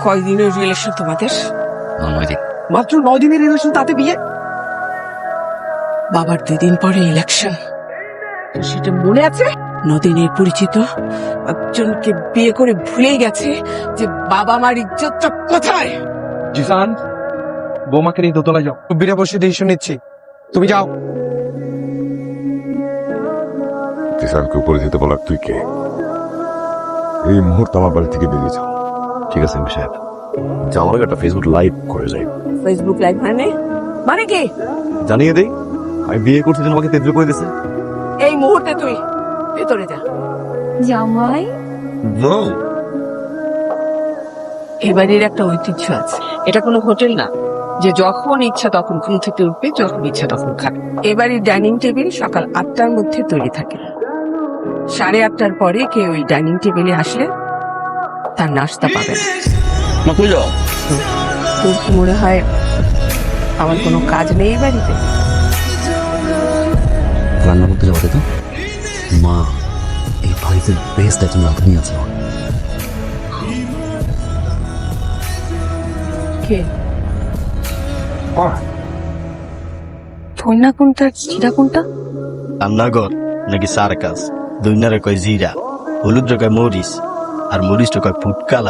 কয়দিনের রিলেশন তোমাদের? 9 দিন। মাত্র 9 দিনের রিলেশন, তাতে বিয়ে? বাবার 2 দিন পরে ইলেকশন, সেটা মনে আছে? 9 দিনের পরিচিত একজনকে বিয়ে করে ভুলেই গেছে যে বাবা মার ইজ্জতটা কোথায়। জিসান, বৌমাকে নিয়ে দোতলায় যাও, বিনা বসে ডিসিশন নিচ্ছি, তুমি যাও। জিসানকে উপরে যেতে বলার তুই কে? এই মুহূর্তে আমার বাড়ি থেকে বেরিয়ে যাও। ঠিক আছে এমপি সাহেব, যাওয়ার আগে একটা ফেসবুক লাইভ করে যাই। ফেসবুক লাইভ মানে কি? জানিয়ে দেই আমি বিয়ে করতে জন্য আমাকে তেজবে করে দিয়েছে। এই মুহূর্তে তুই ভেতরে যা। জামাই, এবারের একটা ঐতিহ্য আছে, এটা কোনো হোটেল না যে যখন ইচ্ছা তখন ঘুম থেকে উঠবে, যখন ইচ্ছা তখন খাবে। এবারে ডাইনিং টেবিল সকাল 8টার মধ্যে তৈরি থাকে। 8:30টার পরে কেউ ওই ডাইনিং টেবিলে আসলে তার নাস্তা পাবে না। মা কই যাও? তোর কি মনে হয় আমার কোনো কাজ নেই এই বাড়িতে? রান্না করতে যাবো তো? মা, এই বাড়িতে বেস্ট একজন রাঁধুনি আছে। কে? কন্যা কোনটা, চিরা কোনটা? রান্নাঘর নাকি সার্কাস? দুইনারে কয় জিরা, হলুদ কয় মরিচ, আর মরিচ কয় ফুড কালার।